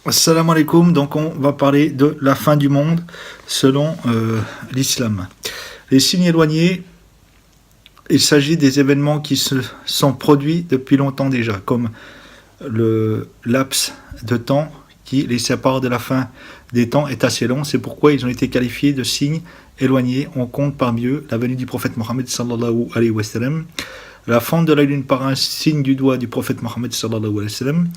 Assalamu alaikum, donc on va parler de la fin du monde selon l'islam. Les signes éloignés, il s'agit des événements qui se sont produits depuis longtemps déjà, comme le laps de temps qui les sépare de la fin des temps est assez long, c'est pourquoi ils ont été qualifiés de signes éloignés. On compte parmi eux la venue du prophète Mohammed sallallahu alayhi wa sallam, la fente de la lune par un signe du doigt du prophète Mohammed sallallahu alayhi wa sallam,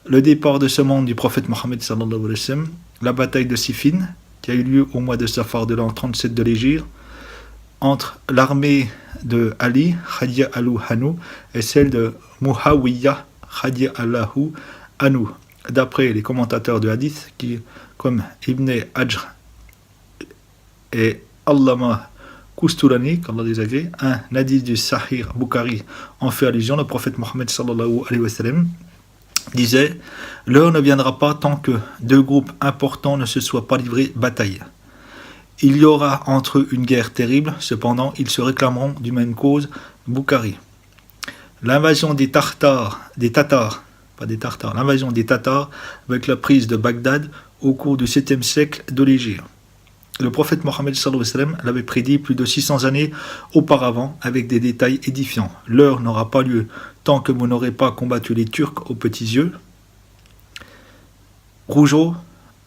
le départ de ce monde du prophète Mohammed sallallahu alayhi wa sallam, la bataille de Siffin qui a eu lieu au mois de Safar de l'an 37 de l'Hégire, entre l'armée de Ali, Khadija Alou Hanou, et celle de Muawiyah, Khadija Allahu Hanou. D'après les commentateurs de hadith, qui, comme Ibn Ajr et Allama Kousturani, qu'Allah les agrée, un hadith du Sahih Bukhari en fait allusion, le prophète Mohammed sallallahu alayhi wa sallam disait: l'heure ne viendra pas tant que deux groupes importants ne se soient pas livrés bataille. Il y aura entre eux une guerre terrible, cependant ils se réclameront d'une même cause. Bukhari. L'invasion des Tatars, l'invasion des Tatars avec la prise de Bagdad au cours du 7e siècle de l'Hégire. Le prophète Mohammed sallallahu alayhi wa sallam l'avait prédit plus de 600 années auparavant avec des détails édifiants. L'heure n'aura pas lieu tant que vous n'aurez pas combattu les Turcs aux petits yeux, rougeaux,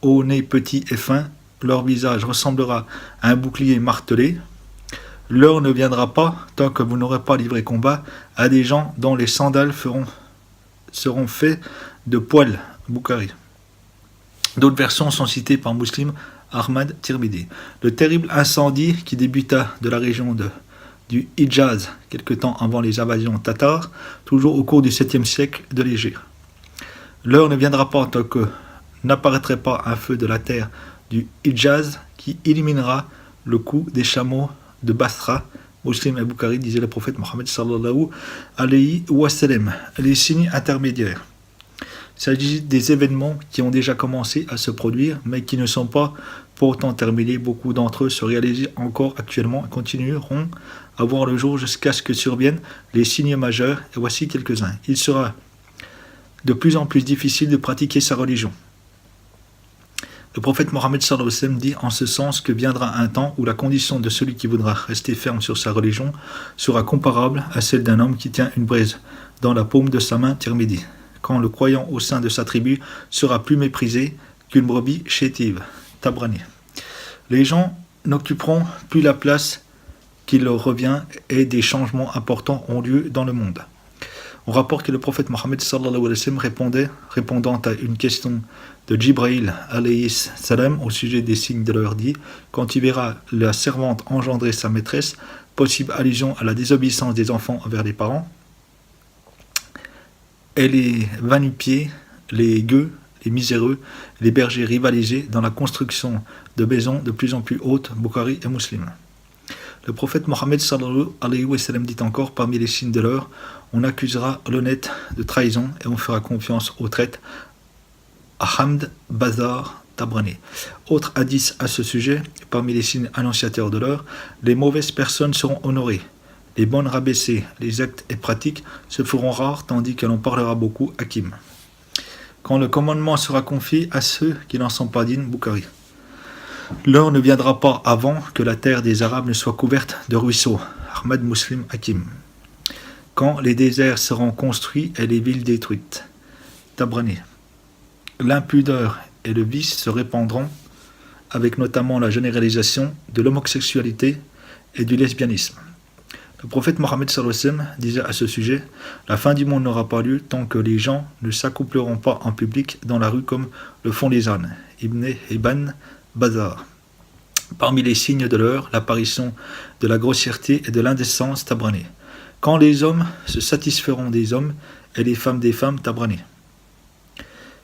au nez petit et fin, leur visage ressemblera à un bouclier martelé. L'heure ne viendra pas tant que vous n'aurez pas livré combat à des gens dont les sandales seront faits de poils. Bukhari. D'autres versions sont citées par Muslim, Ahmad, Tirmidhi. Le terrible incendie qui débuta de la région du Hijaz, quelque temps avant les invasions tatares, toujours au cours du 7e siècle de l'Hégire. L'heure ne viendra pas tant que n'apparaîtrait pas un feu de la terre du Hijaz qui éliminera le coup des chameaux de Basra. Muslim et Bukhari, disait le prophète Mohammed sallallahu alayhi wa sallam. Les signes intermédiaires. Il s'agit des événements qui ont déjà commencé à se produire, mais qui ne sont pas pour autant terminés. Beaucoup d'entre eux se réalisent encore actuellement et continueront à voir le jour jusqu'à ce que surviennent les signes majeurs. Et voici quelques-uns. Il sera de plus en plus difficile de pratiquer sa religion. Le prophète Mohammed sallallahu alayhi wa sallam dit en ce sens que viendra un temps où la condition de celui qui voudra rester ferme sur sa religion sera comparable à celle d'un homme qui tient une braise dans la paume de sa main. Tirmidhi. Quand le croyant au sein de sa tribu sera plus méprisé qu'une brebis chétive. Tabrani. Les gens n'occuperont plus la place qui leur revient et des changements importants ont lieu dans le monde. On rapporte que le prophète Mohammed sallallahu alayhi wa sallam répondant à une question de Jibril alayhi salam au sujet des signes de l'heure dit: quand tu verras la servante engendrer sa maîtresse, possible allusion à la désobéissance des enfants envers les parents, et les va-nu-pieds, les gueux, les miséreux, les bergers rivaliser dans la construction de maisons de plus en plus hautes. Bukhari et Muslim. Le prophète Mohammed sallallahu alayhi wa sallam dit encore: parmi les signes de l'heure, on accusera l'honnête de trahison et on fera confiance aux traites. Ahmad Bazar Tabrani. Autre hadith à ce sujet, parmi les signes annonciateurs de l'heure, les mauvaises personnes seront honorées, les bonnes rabaissées, les actes et pratiques se feront rares tandis que l'on parlera beaucoup. Hakim. Quand le commandement sera confié à ceux qui n'en sont pas dignes. Bukhari. L'heure ne viendra pas avant que la terre des Arabes ne soit couverte de ruisseaux. Ahmad, Muslim, Hakim. Quand les déserts seront construits et les villes détruites. Tabrani. L'impudeur et le vice se répandront, avec notamment la généralisation de l'homosexualité et du lesbianisme. Le prophète Mohammed sallallahu alayhi wa sallam disait à ce sujet: la fin du monde n'aura pas lieu tant que les gens ne s'accoupleront pas en public dans la rue comme le font les ânes. Ibn Hibban Bazar. Parmi les signes de l'heure, l'apparition de la grossièreté et de l'indécence. Tabrani. Quand les hommes se satisferont des hommes et les femmes des femmes. Tabrani.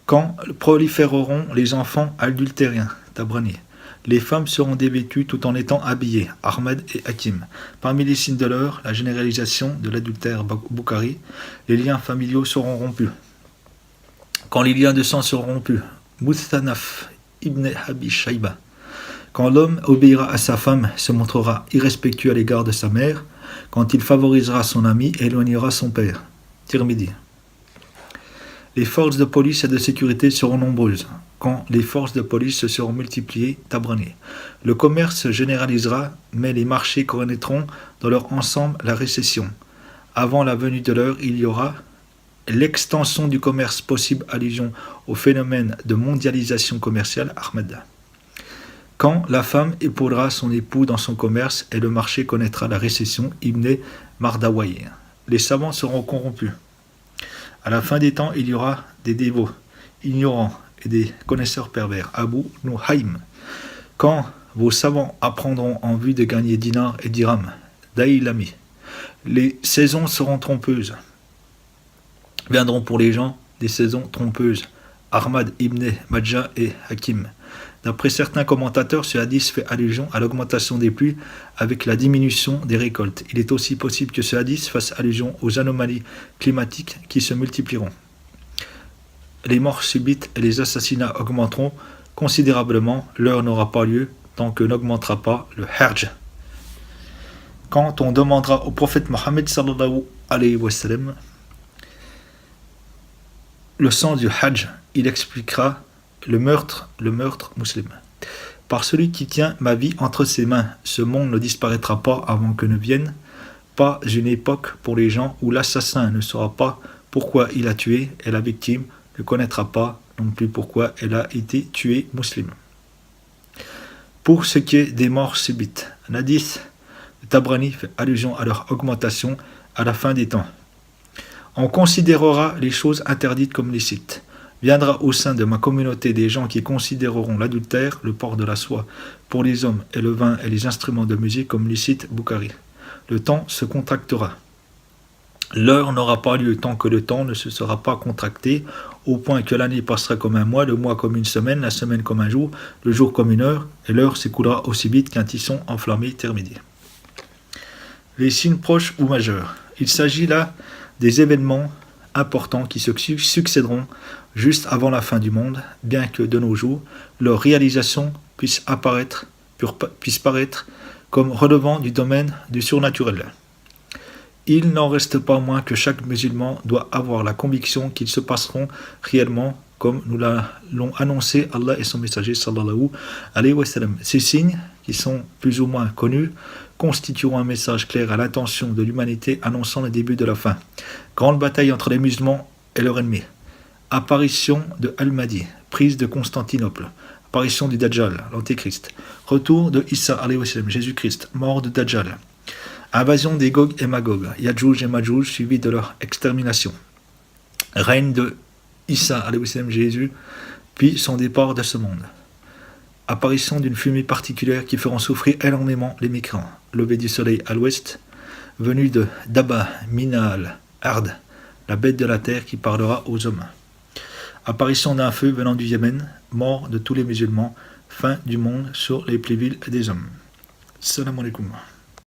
Quand proliféreront les enfants adultériens. Tabrani. Les femmes seront dévêtues tout en étant habillées. Ahmad et Hakim. Parmi les signes de l'heure, la généralisation de l'adultère. Bukhari. Les liens familiaux seront rompus. Quand les liens de sang seront rompus. Muthanaf Ibn Abi Shayba. Quand l'homme obéira à sa femme, se montrera irrespectueux à l'égard de sa mère. Quand il favorisera son ami et éloignera son père. Tirmidhi. Les forces de police et de sécurité seront nombreuses. quand les forces de police se seront multipliées, Tabrani. Le commerce se généralisera, mais les marchés connaîtront dans leur ensemble la récession. Avant la venue de l'heure, il y aura l'extension du commerce possible, allusion au phénomène de mondialisation commerciale, Ahmed. Quand la femme épaulera son époux dans son commerce et le marché connaîtra la récession, Ibn Mardawayh. Les savants seront corrompus. À la fin des temps, il y aura des dévots, ignorants et des connaisseurs pervers. Abu Nuhaym. Quand vos savants apprendront en vue de gagner dinars et dirhams, Daïlami. Les saisons seront trompeuses. Viendront pour les gens des saisons trompeuses. Ahmad ibn Majah et Hakim. D'après certains commentateurs, ce hadith fait allusion à l'augmentation des pluies avec la diminution des récoltes. Il est aussi possible que ce hadith fasse allusion aux anomalies climatiques qui se multiplieront. Les morts subites et les assassinats augmenteront considérablement. L'heure n'aura pas lieu tant que n'augmentera pas le Hajj. Quand on demandera au prophète Mohammed sallallahu alayhi wa sallam le sens du Hajj, il expliquera le meurtre musulman. Par celui qui tient ma vie entre ses mains, ce monde ne disparaîtra pas avant que ne vienne pas une époque pour les gens où l'assassin ne saura pas pourquoi il a tué et la victime ne connaîtra pas non plus pourquoi elle a été tuée musulmane. Pour ce qui est des morts subites, un hadith de Tabrani fait allusion à leur augmentation à la fin des temps. On considérera les choses interdites comme licites. Viendra au sein de ma communauté des gens qui considéreront l'adultère, le port de la soie pour les hommes et le vin et les instruments de musique comme licites, Bukhari. Le temps se contractera. L'heure n'aura pas lieu tant que le temps ne se sera pas contracté, au point que l'année passera comme un mois, le mois comme une semaine, la semaine comme un jour, le jour comme une heure, et l'heure s'écoulera aussi vite qu'un tisson enflammé terminé. Les signes proches ou majeurs. Il s'agit là des événements importants qui se succéderont juste avant la fin du monde, bien que de nos jours, leur réalisation puisse paraître comme relevant du domaine du surnaturel. Il n'en reste pas moins que chaque musulman doit avoir la conviction qu'ils se passeront réellement comme nous l'ont annoncé Allah et son messager sallallahu alayhi wa sallam. Ces signes, qui sont plus ou moins connus, constitueront un message clair à l'intention de l'humanité annonçant le début de la fin. Grande bataille entre les musulmans et leur ennemi. Apparition de Al-Mahdi, prise de Constantinople. Apparition du Dajjal, l'Antéchrist. Retour de Isa alayhi wa sallam, Jésus-Christ, mort de Dajjal. Invasion des Gog et Magog, Yadjouj et Madjouj, suivi de leur extermination. Règne de Isa alayhi wa sallam, Jésus, puis son départ de ce monde. Apparition d'une fumée particulière qui feront souffrir énormément les mécréants. Lever du soleil à l'ouest, venue de Daba, Minal, Ard, la bête de la terre qui parlera aux hommes. Apparition d'un feu venant du Yémen, mort de tous les musulmans, fin du monde sur les plus villes des hommes. Salam alaikum.